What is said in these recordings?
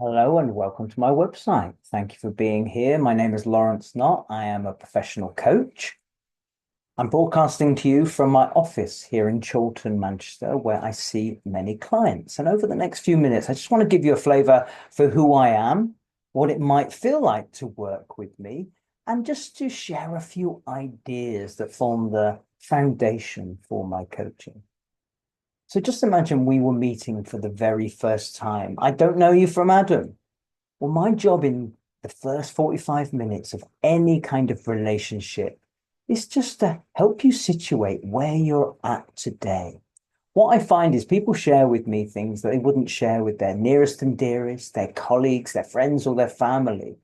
Hello and welcome to my website. Thank you for being here. My name is Lawrence Knott. I am a professional coach. I'm broadcasting to you from my office here in Chorlton, Manchester, where I see many clients. And over the next few minutes, I just want to give you a flavor for who I am, what it might feel like to work with me, and just to share a few ideas that form the foundation for my coaching. So just imagine we were meeting for the very first time. I don't know you from Adam. Well, my job in the first 45 minutes of any kind of relationship is just to help you situate where you're at today. What I find is people share with me things that they wouldn't share with their nearest and dearest, their colleagues, their friends, or their family.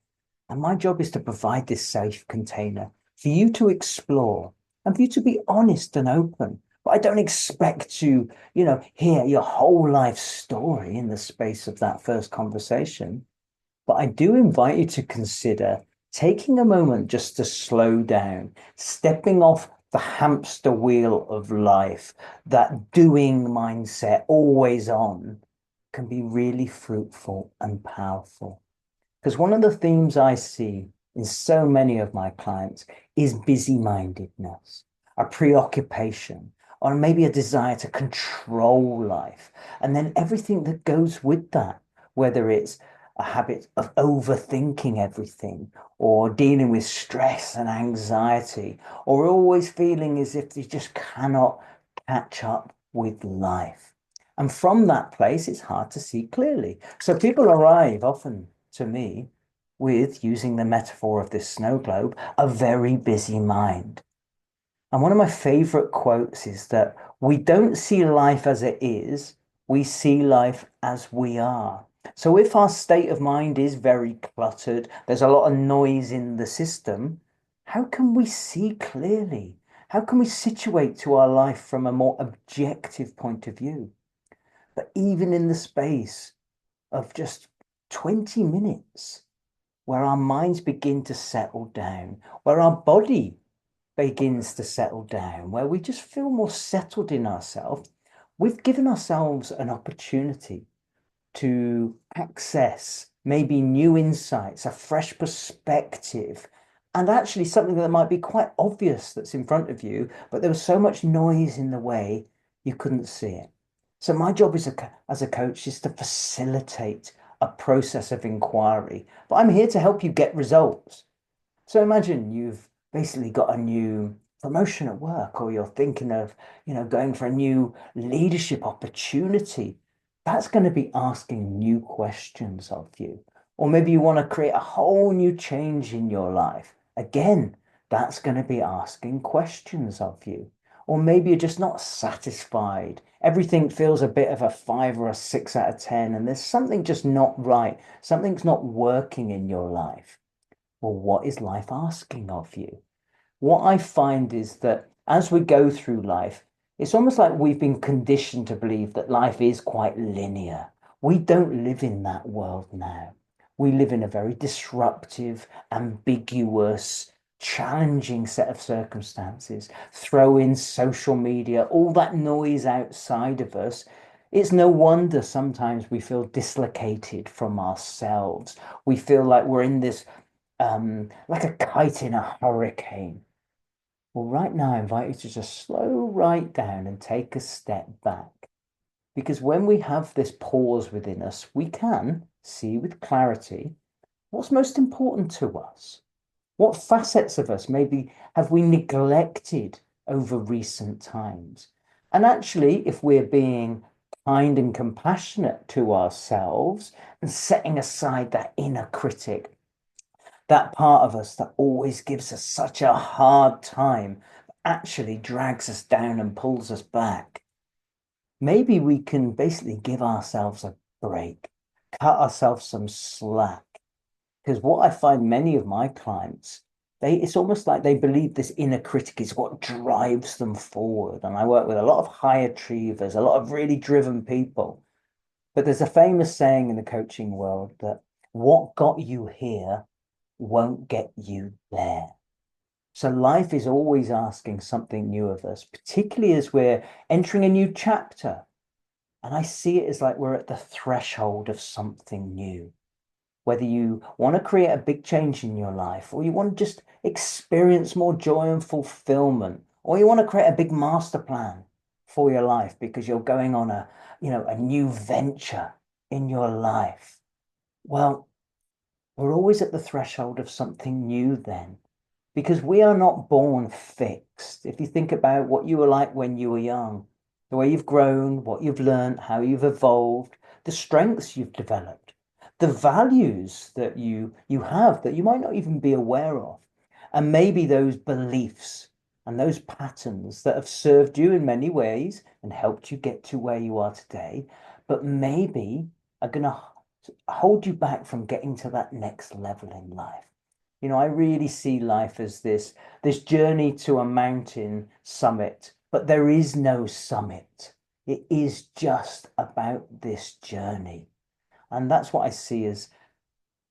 And my job is to provide this safe container for you to explore and for you to be honest and open. But I don't expect to, hear your whole life story in the space of that first conversation. But I do invite you to consider taking a moment just to slow down, stepping off the hamster wheel of life, that doing mindset, always on, can be really fruitful and powerful. Because one of the themes I see in so many of my clients is busy-mindedness, a preoccupation, or maybe a desire to control life. And then everything that goes with that, whether it's a habit of overthinking everything, or dealing with stress and anxiety, or always feeling as if they just cannot catch up with life. And from that place, it's hard to see clearly. So people arrive often to me with, using the metaphor of this snow globe, a very busy mind. And one of my favorite quotes is that we don't see life as it is, we see life as we are. So if our state of mind is very cluttered, there's a lot of noise in the system, how can we see clearly? How can we situate to our life from a more objective point of view? But even in the space of just 20 minutes, where our minds begin to settle down, where our body begins to settle down, where we just feel more settled in ourselves, we've given ourselves an opportunity to access maybe new insights, a fresh perspective, and actually something that might be quite obvious that's in front of you, but there was so much noise in the way you couldn't see it. So my job as a coach is to facilitate a process of inquiry, but I'm here to help you get results. So imagine you've basically got a new promotion at work, or you're thinking of, going for a new leadership opportunity. That's going to be asking new questions of you. Or maybe you want to create a whole new change in your life. Again, that's going to be asking questions of you. Or maybe you're just not satisfied. Everything feels a bit of a 5 or a 6 out of 10, and there's something just not right. Something's not working in your life. Well, what is life asking of you? What I find is that as we go through life, it's almost like we've been conditioned to believe that life is quite linear. We don't live in that world now. We live in a very disruptive, ambiguous, challenging set of circumstances. Throw in social media, all that noise outside of us. It's no wonder sometimes we feel dislocated from ourselves. We feel like we're in this like a kite in a hurricane. Well, right now, I invite you to just slow right down and take a step back. Because when we have this pause within us, we can see with clarity what's most important to us. What facets of us maybe have we neglected over recent times? And actually, if we're being kind and compassionate to ourselves and setting aside that inner critic, that part of us that always gives us such a hard time, actually drags us down and pulls us back. Maybe we can basically give ourselves a break, cut ourselves some slack. Because what I find many of my clients, it's almost like they believe this inner critic is what drives them forward. And I work with a lot of high achievers, a lot of really driven people. But there's a famous saying in the coaching world that what got you here won't get you there. So life is always asking something new of us, particularly as we're entering a new chapter. And I see it as like we're at the threshold of something new. whether you want to create a big change in your life, or you want to just experience more joy and fulfillment, or you want to create a big master plan for your life because you're going on a new venture in your life. Well, we're always at the threshold of something new then, because we are not born fixed. If you think about what you were like when you were young, the way you've grown, what you've learned, how you've evolved, the strengths you've developed, the values that you have that you might not even be aware of, and maybe those beliefs and those patterns that have served you in many ways and helped you get to where you are today, but maybe are going to hold you back from getting to that next level in life. I really see life as this journey to a mountain summit, but there is no summit. It is just about this journey. And that's what I see as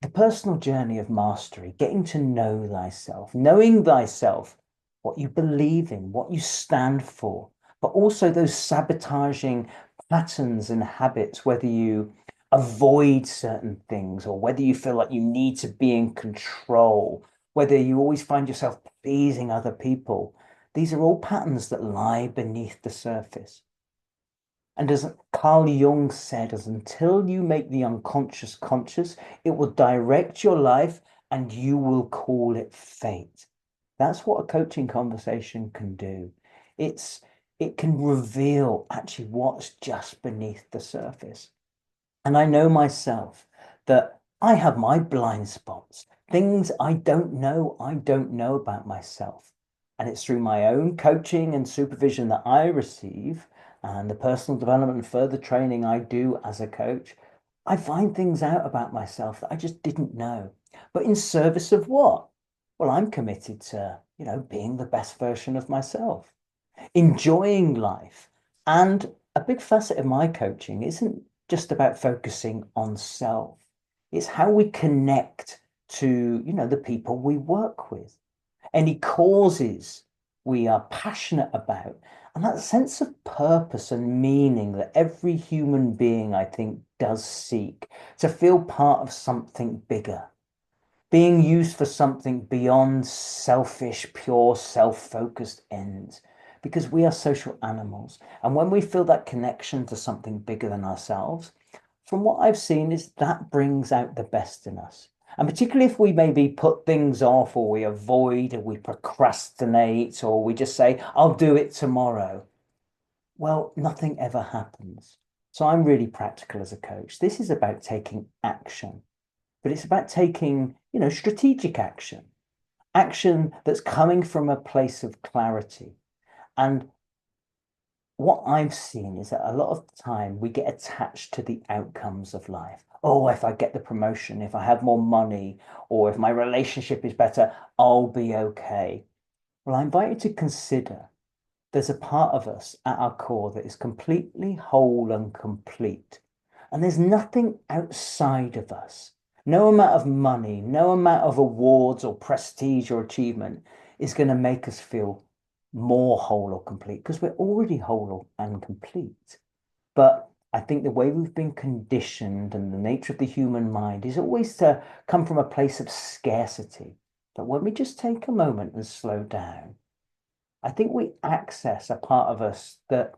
the personal journey of mastery, getting to know thyself, knowing thyself, what you believe in, what you stand for, but also those sabotaging patterns and habits, whether you avoid certain things or whether you feel like you need to be in control, whether you always find yourself pleasing other people. These are all patterns that lie beneath the surface. And as Carl Jung said, as until you make the unconscious conscious, it will direct your life and you will call it fate. That's what a coaching conversation can do. It can reveal actually what's just beneath the surface. And I know myself that I have my blind spots, things I don't know about myself. And it's through my own coaching and supervision that I receive and the personal development and further training I do as a coach, I find things out about myself that I just didn't know. But in service of what? Well, I'm committed to, being the best version of myself, enjoying life. And a big facet of my coaching isn't just about focusing on self. It's how we connect to, the people we work with, any causes we are passionate about, and that sense of purpose and meaning that every human being, I think, does seek to feel part of something bigger, being used for something beyond selfish, pure, self-focused ends. Because we are social animals. And when we feel that connection to something bigger than ourselves, from what I've seen, is that brings out the best in us. And particularly if we maybe put things off or we avoid or we procrastinate or we just say, I'll do it tomorrow. Well, nothing ever happens. So I'm really practical as a coach. This is about taking action, but it's about taking, strategic action, action that's coming from a place of clarity. And what I've seen is that a lot of the time we get attached to the outcomes of life. Oh, if I get the promotion, if I have more money, or if my relationship is better, I'll be okay. Well, I invite you to consider there's a part of us at our core that is completely whole and complete. And there's nothing outside of us. No amount of money, no amount of awards or prestige or achievement is going to make us feel more whole or complete because we're already whole and complete. But I think the way we've been conditioned and the nature of the human mind is always to come from a place of scarcity. But when we just take a moment and slow down, I think we access a part of us that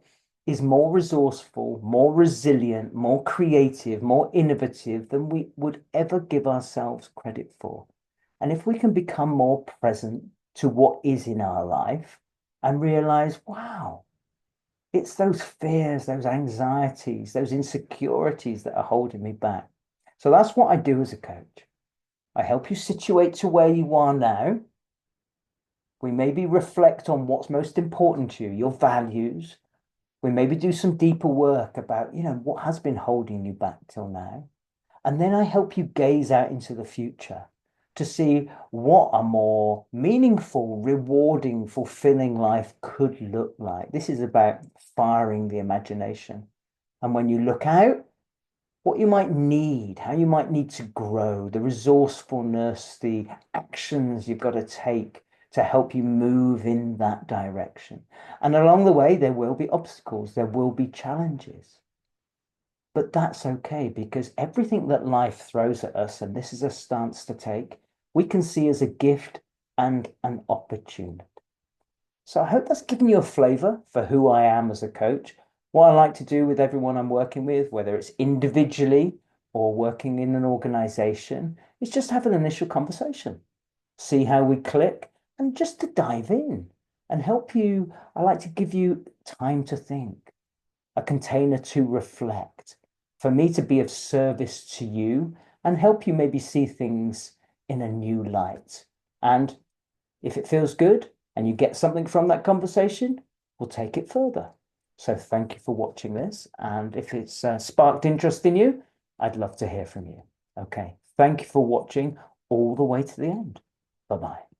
is more resourceful, more resilient, more creative, more innovative than we would ever give ourselves credit for. And if we can become more present to what is in our life and realize, wow, it's those fears, those anxieties, those insecurities that are holding me back. So that's what I do as a coach. I help you situate to where you are now. We maybe reflect on what's most important to you, your values. We maybe do some deeper work about, what has been holding you back till now. And then I help you gaze out into the future to see what a more meaningful, rewarding, fulfilling life could look like. This is about firing the imagination. And when you look out, what you might need, how you might need to grow, the resourcefulness, the actions you've got to take to help you move in that direction. And along the way, there will be obstacles, there will be challenges. But that's okay because everything that life throws at us, and this is a stance to take, we can see as a gift and an opportunity. So I hope that's given you a flavor for who I am as a coach, what I like to do with everyone I'm working with, whether it's individually or working in an organization, is just have an initial conversation, see how we click, and just to dive in and help you. I like to give you time to think, a container to reflect, for me to be of service to you and help you maybe see things in a new light. And if it feels good and you get something from that conversation, we'll take it further. So thank you for watching this. And if it's sparked interest in you, I'd love to hear from you. Okay. Thank you for watching all the way to the end. Bye-bye.